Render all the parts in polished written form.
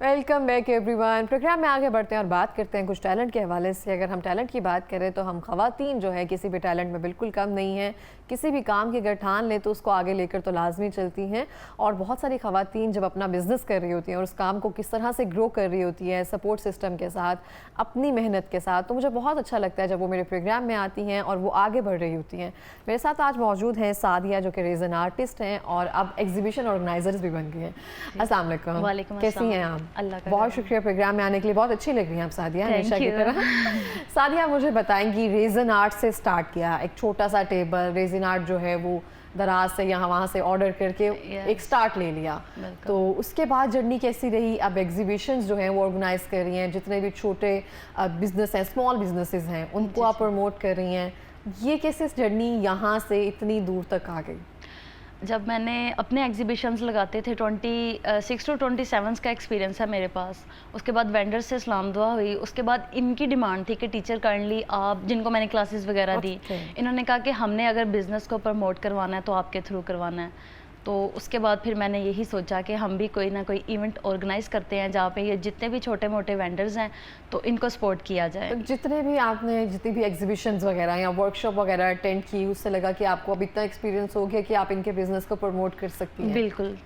Welcome back everyone. Programme में आगे बढ़ते हैं और बात करते हैं कुछ टैलेंट के हवाले से। अगर हम टैलेंट की बात करें तो हम ख़वातीन जो है किसी भी टैलेंट में बिल्कुल कम नहीं हैं। किसी भी काम की अगर ठान लें तो उसको आगे लेकर तो लाजमी चलती हैं। और बहुत सारी ख़वातीन जब अपना बिजनेस कर रही होती हैं और उस काम को किस तरह से ग्रो कर रही होती है सपोर्ट सिस्टम के साथ, अपनी मेहनत के साथ, तो मुझे बहुत अच्छा लगता है जब वो मेरे प्रोग्राम में आती हैं और वो आगे बढ़ रही होती हैं। मेरे साथ आज मौजूद हैं सादिया, जो कि रेज़न आर्टिस्ट हैं और अब एग्जीबिशन ऑर्गेनाइजर्स भी बन गई हैं। अस्सलाम वालेकुम, कैसी हैं आप? अल्लाह का बहुत शुक्रिया प्रोग्राम में आने के लिए। बहुत अच्छी लग रही हैं आप सादिया, हमेशा की तरह। सादिया, मुझे बताएंगी, रेज़न आर्ट से स्टार्ट किया, एक छोटा सा टेबल, रेज़न आर्ट जो है वो दराज से यहाँ वहाँ से ऑर्डर करके एक स्टार्ट ले लिया, तो उसके बाद जर्नी कैसी रही? अब एग्जीबिशंस जो हैं वो ऑर्गेनाइज कर रही हैं, जितने भी छोटे बिजनेस हैं, स्मॉल बिजनेसेस हैं, उनको आप प्रमोट कर रही हैं। ये कैसे जर्नी यहाँ से इतनी दूर तक आ गई? जब मैंने अपने एग्जीबिशंस लगाते थे 26 to 27 का एक्सपीरियंस है मेरे पास। उसके बाद वेंडर से सलाम दुआ हुई। उसके बाद इनकी डिमांड थी कि टीचर काइंडली आप, जिनको मैंने क्लासेस वगैरह दी, इन्होंने कहा कि हमने अगर बिज़नेस को प्रमोट करवाना है तो आपके थ्रू करवाना है। तो उसके बाद फिर मैंने यही सोचा कि हम भी कोई ना कोई इवेंट ऑर्गेनाइज करते हैं जहाँ पे ये जितने भी छोटे मोटे वेंडर्स हैं तो इनको सपोर्ट किया जाए। तो जितने भी एग्जीबिशंस वगैरह या वर्कशॉप वगैरह अटेंड की, उससे लगा कि आपको अब इतना एक्सपीरियंस हो गया कि आप इनके बिजनेस को प्रमोट कर सकती हैं? बिल्कुल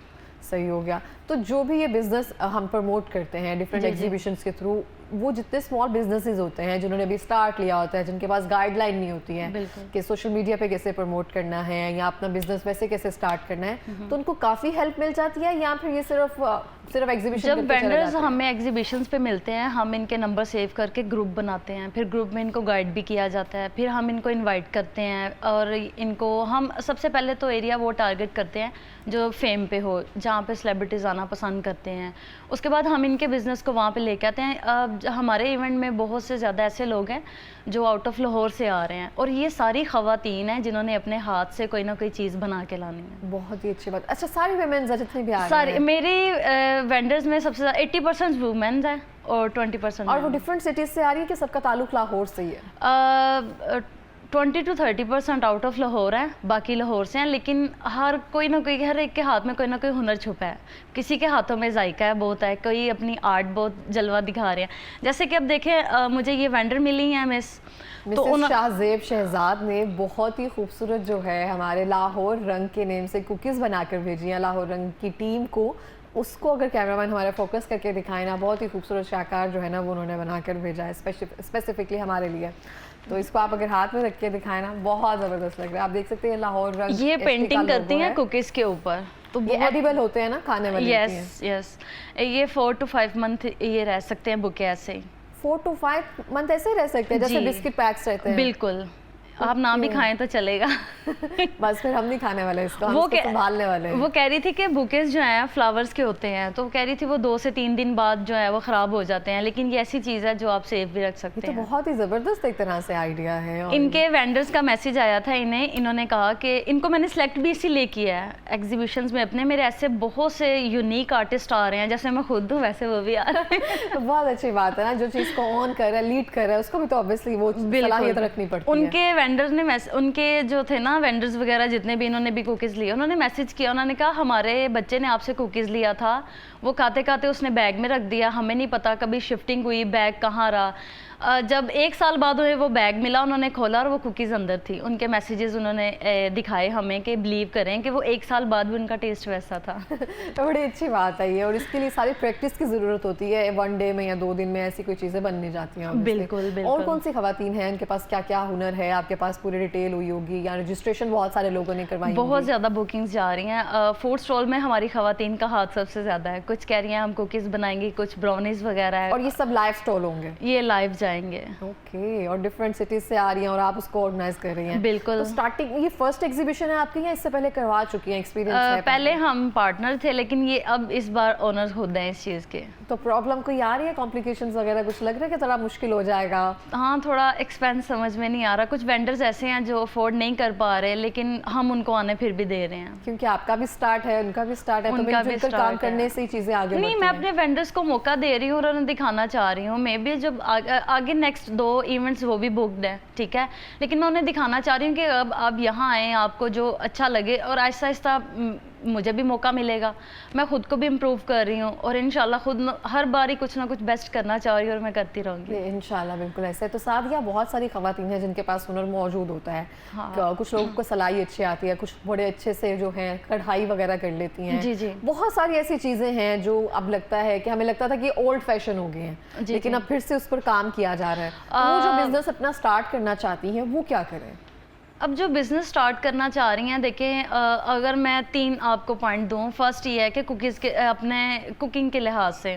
सही हो गया। तो जो भी ये बिजनेस हम प्रमोट करते हैं डिफरेंट एग्जीबिशंस के थ्रू, वो जितने स्मॉल बिजनेसेस होते हैं जिन्होंने अभी स्टार्ट लिया होता है, जिनके पास गाइडलाइन नहीं होती है कि सोशल मीडिया पे कैसे प्रमोट करना है या अपना बिजनेस वैसे कैसे स्टार्ट करना है, तो उनको काफ़ी हेल्प मिल जाती है या फिर ये सिर्फ एग्जीबिशन? जब वेंडर्स हमें एग्जीबिशंस पे मिलते हैं, हम इनके नंबर सेव करके ग्रुप बनाते हैं, फिर ग्रुप में इनको गाइड भी किया जाता है, फिर हम इनको इनवाइट करते हैं और इनको हम सबसे पहले तो एरिया वो टारगेट करते हैं जो फेम पे हो, जहाँ पे सेलिब्रिटीज़ आना पसंद करते हैं। उसके बाद हम इनके बिज़नेस को वहाँ पे लेके आते हैं। हमारे इवेंट में बहुत से ज़्यादा ऐसे लोग हैं जो आउट ऑफ लाहौर से आ रहे हैं और ये सारी ख़वातीन हैं जिन्होंने अपने हाथ से कोई ना कोई चीज़ बना के लानी है। बहुत ही अच्छी बात। अच्छा, सारी वुमेन्स जितनी भी आ रही हैं? सारी मेरी वेंडर्स में सबसे ज़्यादा 80% वुमेन्स हैं और 20%। और वो डिफरेंट सिटीज़ से आ रही है कि सबका ताल्लुक लाहौर से ही है? 20 to 30% आउट ऑफ लाहौर हैं, बाकी लाहौर से हैं। लेकिन हर एक के हाथ में कोई ना कोई हुनर छुपा है। किसी के हाथों में जायका है बहुत है, कोई अपनी आर्ट बहुत जलवा दिखा रहे हैं। जैसे कि अब देखें, मुझे ये वेंडर मिली हैं मिसेस शाहजेब शहजाद ने बहुत ही खूबसूरत जो है हमारे लाहौर रंग के नेम से कुकीज़ बनाकर भेजी हैं लाहौर रंग की टीम को। उसको अगर कैमरामैन हमारा फोकस करके दिखाए ना, बहुत ही खूबसूरत शाकार जो है ना वो उन्होंने बनाकर भेजा है स्पेसिफिकली हमारे लिए। तो इसको आप अगर हाथ में रख के दिखाए ना, बहुत ज़बरदस्त लग रहा है। आप देख सकते हैं लाहौर रंग, ये पेंटिंग करती हैं कुकीज़ के ऊपर, तो ये एडिबल होते हैं ना, खाने वाले? यस। ये 4 to 5 मंथ ये रह सकते हैं बुके ऐसे ही। 4 to 5 मंथ ऐसे रह सकते हैं जैसे बिस्किट पैक्स रहते हैं? बिल्कुल, आप ना भी खाएं तो चलेगा। बस फिर हम नहीं खाने वाले इसको, हम इसको संभालने वाले हैं। वो कह रही थी कि बुकेज जो हैं फ्लावर्स के होते हैं, तो वो कह रही थी वो 2 से 3 दिन बाद जो है वो ख़राब हो जाते हैं, लेकिन ये ऐसी चीज़ है जो आप सेफ भी रख सकते हैं। तो बहुत ही ज़बरदस्त एक तरह से आइडिया है। इनके वेंडर्स का मैसेज आया था इन्होंने कहा कि इनको मैंने सेलेक्ट भी इसीलिए किया है एग्जीबिशंस में अपने, मेरे ऐसे बहुत से यूनिक आर्टिस्ट आ रहे हैं, जैसे मैं खुद हूँ वैसे वो भी आ रहे हैं। तो बहुत अच्छी बात है ना, जो चीज़ को ऑन कर रहा है, लीड कर रहा है, उसको भी तो ऑब्वियसली वो सलाहियत रखनी पड़ती है। उनके वेंडर्स ने उनके जो थे ना वेंडर्स वगैरह जितने भी, इन्होंने भी कुकीज़ लिए, उन्होंने मैसेज किया, उन्होंने कहा हमारे बच्चे ने आपसे कुकीज़ लिया था, वो खाते खाते उसने बैग में रख दिया, हमें नहीं पता कभी शिफ्टिंग हुई, बैग कहाँ रहा। जब 1 साल बाद उन्हें वो बैग मिला, उन्होंने खोला और वो कुकीज़ अंदर थी। उनके मैसेजेस उन्होंने दिखाए हमें कि बिलीव करें कि वो 1 साल बाद भी उनका टेस्ट वैसा था। तो बड़ी अच्छी बात है ये, और इसके लिए सारी प्रैक्टिस की ज़रूरत होती है। 1 डे में या 2 दिन में ऐसी कोई चीज़ें बन नहीं जाती हैं। बिल्कुल। और कौन सी ख़वातीन हैं, उनके पास क्या क्या हुनर है? आपके पास पूरी डिटेल हुई होगी या रजिस्ट्रेशन बहुत सारे लोगों ने करवाई? बहुत ज़्यादा बुकिंग्स जा रही हैं। फूड स्टॉल में हमारी ख़वातीन का हाथ सबसे ज़्यादा है। कुछ कह रही हैं हम कुकीज़ बनाएंगी, कुछ ब्राउनीज़ वगैरह है। और ये सब लाइव स्टॉल होंगे? ये लाइव जाएंगे। और डिफरेंट सिटीज से आ रही हैं और आप उसको ऑर्गेनाइज कर रही हैं? बिल्कुल। तो स्टार्टिंग ये फर्स्ट एग्जीबिशन है आपकी या इससे पहले करवा चुकी हैं? एक्सपीरियंस है? पहले हम पार्टनर थे, लेकिन ये अब इस बार ओनर खुद हैं इस चीज़ के। तो प्रॉब्लम कोई आ रही है, कॉम्प्लिकेशंस वगैरह कुछ लग रहा है कि थोड़ा मुश्किल हो जाएगा? हाँ, थोड़ा एक्सपेंस समझ में नहीं आ रहा। कुछ वेंडर्स ऐसे हैं जो अफोर्ड नहीं कर पा रहे, लेकिन हम उनको आने फिर भी दे रहे हैं। क्योंकि आपका भी स्टार्ट है, उनका भी स्टार्ट है, उनका भी स्टार्ट काम करने से ही चीज़ें आगे नहीं, मैं अपने वेंडर्स को मौका दे रही हूँ और उन्हें दिखाना चाह रही हूँ। मे बी जब आगे नेक्स्ट 2 इवेंट्स वो भी बुक्ड है, ठीक है, लेकिन मैं उन्हें दिखाना चाह रही हूँ कि अब आप यहाँ आएँ, आपको जो अच्छा लगे, और आहिस्ता आहिस्ता मुझे भी मौका मिलेगा, मैं खुद को भी इम्प्रूव कर रही हूँ और इंशाल्लाह खुद हर बार ही कुछ ना कुछ बेस्ट करना चाह रही हूँ और मैं करती रहूँगी। इंशाल्लाह बिल्कुल ऐसे। तो सादिया, बहुत सारी खवातीन हैं जिनके पास हुनर मौजूद होता है। कुछ लोगों को सिलाई अच्छी आती है, कुछ बड़े अच्छे से जो है कढ़ाई वगैरह कर लेती हैं। जी जी। बहुत सारी ऐसी चीज़ें हैं जो अब लगता है कि हमें लगता था कि ओल्ड फैशन हो गए हैं, लेकिन अब फिर से उस पर काम किया जा रहा है। वो जो बिजनेस अपना स्टार्ट करना चाहती हैं वो क्या करें? अब जो बिज़नेस स्टार्ट करना चाह रही हैं, देखें अगर मैं 3 आपको पॉइंट दूँ, फर्स्ट ये है कि कुकीज़ के अपने कुकिंग के लिहाज से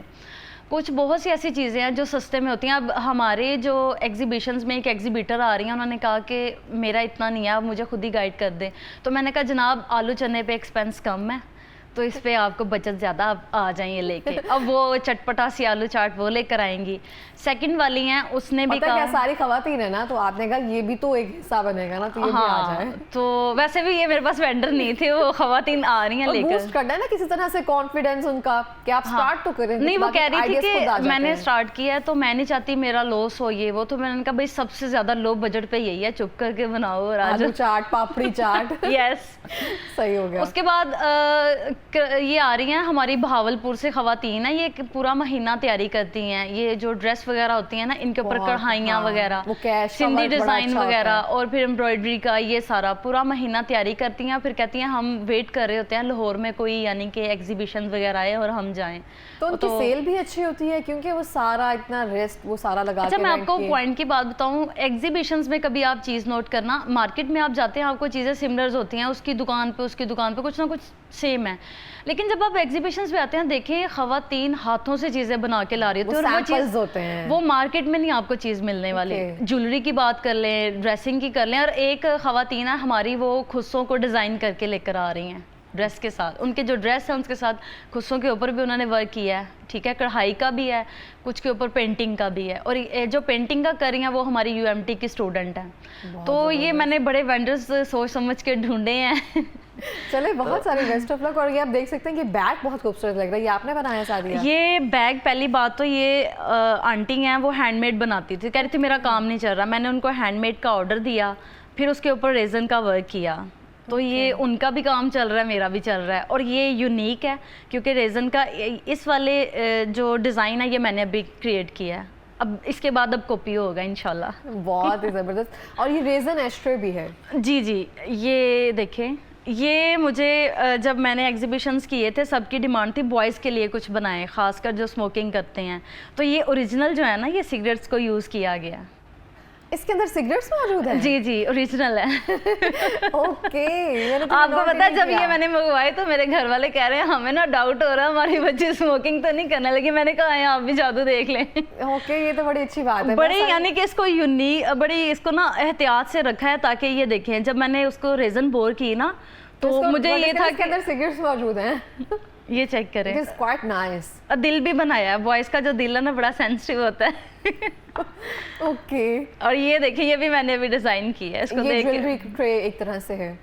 कुछ बहुत सी ऐसी चीज़ें हैं जो सस्ते में होती हैं। अब हमारे जो एग्जीबिशंस में एक एग्जीबिटर आ रही हैं, उन्होंने कहा कि मेरा इतना नहीं है, आप मुझे खुद ही गाइड कर दें। तो मैंने कहा जनाब आलू चने पे एक्सपेंस कम है, तो इस पे आपको बचत ज़्यादा, आप आ जाएंगे लेके। अब वो चटपटा सी आलू चाट वो लेकर आएंगी। सेकंड वाली हैं, उसने भी कहा, सारी खवातीन है ना, तो आपने कहा ये भी तो एक हिस्सा बनेगा ना, तो ये भी आ जाए। तो वैसे भी ये मेरे पास वेंडर नहीं थे, वो खवातीन आ रही हैं लेकर। बूस्ट करना है ना किसी तरह से कॉन्फिडेंस उनका कि आप स्टार्ट तो करें। नहीं, वो कह रही थी कि मैंने स्टार्ट किया है तो मैं नहीं चाहती मेरा लॉस हो ये वो, तो मैंने कहा भाई सबसे ज्यादा लो बजट पे यही है, चुप करके बनाओ और आलू चाट, पापड़ी चाट। यस, सही हो गया। उसके बाद ये आ रही हैं हमारी बहावलपुर से खवातीन है, ये पूरा महीना तैयारी करती हैं। ये जो ड्रेस वगैरह होती है ना, इनके ऊपर कढ़ाइयाँ वगैरह, सिंधी डिजाइन वगैरह और फिर एम्ब्रॉयडरी का ये सारा पूरा महीना तैयारी करती हैं। फिर कहती हैं हम वेट कर रहे होते हैं लाहौर में कोई यानी कि एग्जीबिशन वगैरह आए और हम जाएं। तो उनकी सेल भी अच्छी होती है क्योंकि वो सारा इतना रेस्ट वो सारा लगा के। अच्छा, मैं आपको पॉइंट की बात बताऊं, एग्जीबिशंस में कभी आप चीज़ नोट करना, मार्केट में आप जाते हैं आपको चीज़ें सिमिलर होती हैं, उसकी दुकान पे कुछ ना कुछ सेम है, लेकिन जब आप एग्जीबिशंस पे आते हैं देखें खवातीन हाथों से चीज़ें बना के ला रही होती है और वो चीज़ होते हैं, वो मार्केट में नहीं आपको चीज़ मिलने वाली। ज्वेलरी की बात कर लें, ड्रेसिंग की कर लें, और एक खवातीन है हमारी वो खुस्सों को डिज़ाइन करके लेकर आ रही हैं ड्रेस के साथ। उनके जो ड्रेस है उसके साथ खुस्सों के ऊपर भी उन्होंने वर्क किया है, ठीक है, कढ़ाई का भी है, कुछ के ऊपर पेंटिंग का भी है, और जो पेंटिंग का कर रही हैं वो हमारी यूएमटी की स्टूडेंट हैं। तो ये मैंने बड़े वेंडर्स सोच समझ के ढूंढे हैं। चले, बहुत सारे बेस्ट ऑफ लक। और ये आप देख सकते हैं कि बैग बहुत खूबसूरत लग रहा है, ये आपने बनाया सादिया? ये बैग, पहली बात तो ये आंटी हैं वो हैंडमेड बनाती थी, कह रही थी मेरा काम नहीं चल रहा, मैंने उनको हैंडमेड का ऑर्डर दिया, फिर उसके ऊपर रेजन का वर्क किया। तो ये उनका भी काम चल रहा है, मेरा भी चल रहा है, और ये यूनिक है क्योंकि रेजन का इस वाले जो डिज़ाइन है ये मैंने अभी क्रिएट किया है। अब इसके बाद अब कॉपी होगा इंशाल्लाह। बहुत ही ज़बरदस्त। और ये रेजन एस्ट्रे भी है? जी जी, ये देखें, ये मुझे जब मैंने एग्जीबिशंस किए थे सबकी डिमांड थी बॉयज़ के लिए कुछ बनाएं, खासकर जो स्मोकिंग करते हैं। तो ये ओरिजिनल जो है ना, ये सिगरेट्स को यूज़ किया गया। इसके अंदर सिगरेट्स मौजूद हैं? जी जी, ओरिजिनल है। ओके, आपको पता है जब ये मैंने मंगवाए तो मेरे घर वाले कह रहे हैं हमें ना डाउट हो रहा है हमारी बच्ची स्मोकिंग तो नहीं करना, लेकिन मैंने कहा आप भी जादू देख लें। ओके, ये तो बड़ी अच्छी बात है। बड़ी यानी कि इसको यूनिक, बड़ी इसको ना एहतियात से रखा है ताकि ये देखें, जब मैंने उसको रेजन बोर की ना तो मुझे ये था कि अंदर सिगरेट्स मौजूद हैं। ये चेक करें, इट इज क्वाइट नाइस। दिल भी बनाया है, बॉयज का जो दिल है ना बड़ा सेंसिटिव होता है। ओके। और ये देखिए, ये भी मैंने अभी डिजाइन की है, इसको ये ज्वेलरी ट्रे एक तरह से है?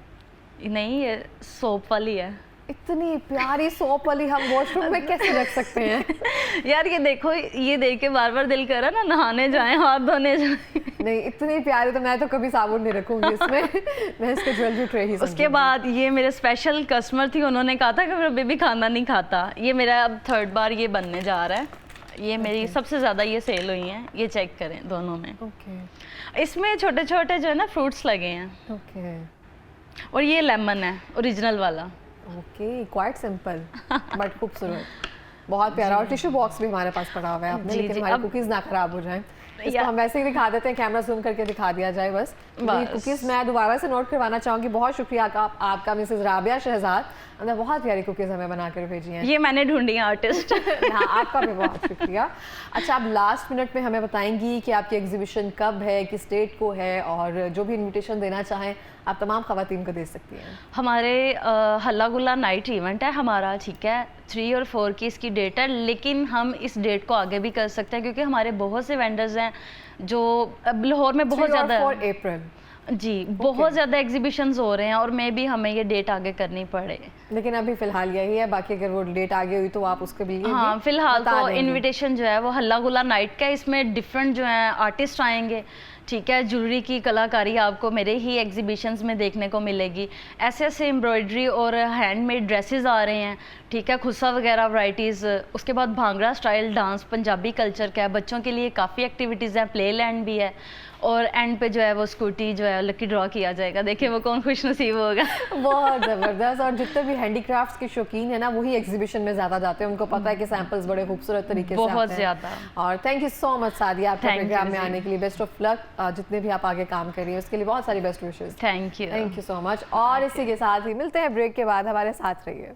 नहीं, ये सोप वाली है। इतनी प्यारी सोप वाली हम वॉशरूम में कैसे रख सकते हैं? यार ये देखो, ये देख के बार बार दिल कर रहा ना नहाने जाएं, हाथ धोने जाएं। नहीं, इतनी प्यारी तो मैं तो कभी साबुन नहीं रखूंगी इसमें। मैं इसको ज्वेलरी ट्रे ही। उसके बाद ये मेरे स्पेशल कस्टमर थी, उन्होंने कहा था कि मेरा बेबी खाना नहीं खाता। ये मेरा अब 3rd बार ये बनने जा रहा है। ये मेरी सबसे ज़्यादा ये सेल हुई हैं, ये चेक करें दोनों में। इसमें छोटे छोटे जो है ना फ्रूट्स लगे हैं। और ये लेमन है ओरिजिनल वाला। ओके, क्वाइट सिंपल बट खूबसूरत, बहुत प्यारा। और टिश्यू बॉक्स भी हमारे पास पड़ा हुआ है आपने, लेकिन हमारी कुकीज़ ना खराब हो जाए। इसको हम वैसे ही दिखा देते हैं, कैमरा जूम करके दिखा दिया जाए बस। कुकीज़ मैं दोबारा से नोट करवाना चाहूँगी। बहुत शुक्रिया आपका मिसेस राबिया शहजाद, हमने बहुत प्यारी कुकीज़ हमें बना कर भेजी हैं। ये मैंने ढूंढी है आर्टिस्ट। हाँ, आपका भी बहुत शुक्रिया। अच्छा, आप लास्ट मिनट में हमें बताएंगी कि आपकी एग्जीबिशन कब है, किस डेट को है, और जो भी इन्विटेशन देना चाहें आप तमाम खवातीन को दे सकती हैं। हमारे हल्ला गुल्ला नाइट इवेंट है हमारा, ठीक है, 3 और 4 की इसकी डेट है, लेकिन हम इस डेट को आगे भी कर सकते हैं क्योंकि हमारे बहुत से वेंडर्स हैं जो लाहौर में बहुत ज़्यादा 4 अप्रैल जी बहुत ज़्यादा एग्जीबिशंस हो रहे हैं, और मे भी हमें ये डेट आगे करनी पड़े, लेकिन अभी फिलहाल यही है। बाकी अगर वो डेट आगे हुई तो आप उसके भी हाँ, फिलहाल तो इनविटेशन जो है वो हल्ला गुल्ला नाइट का है। इसमें डिफरेंट जो है आर्टिस्ट आएंगे, ठीक है, ज्वेलरी की कलाकारी आपको मेरे ही एग्जीबिशंस में देखने को मिलेगी। ऐसे ऐसे एम्ब्रॉयडरी और हैंडमेड ड्रेसेस आ रहे हैं, ठीक है, खुस्सा वगैरह वैराइटीज़। उसके बाद bhangra style dance Punjabi culture का है, बच्चों के लिए काफ़ी एक्टिविटीज़ हैं, प्ले लैंड भी है। और एंड पे जो है वो स्कूटी जो है लकी ड्रॉ किया जाएगा, देखिए वो कौन खुश नसीब होगा। बहुत ज़बरदस्त। और जितने भी हैंडीक्राफ्ट्स के शौकीन है ना, वही एग्जीबिशन में ज़्यादा जाते हैं, उनको पता है कि सैंपल्स बड़े खूबसूरत तरीके से बहुत आते हैं। ज़्यादा। और thank you so much Sadia, आपके Thank you प्रोग्राम में जी। आने के लिए। बेस्ट ऑफ लक, जितने भी आप आगे काम कर रही हैं उसके लिए बहुत सारी best wishes. Thank you. Thank you so much. और इसी के साथ ही मिलते हैं ब्रेक के बाद, हमारे साथ रहिए।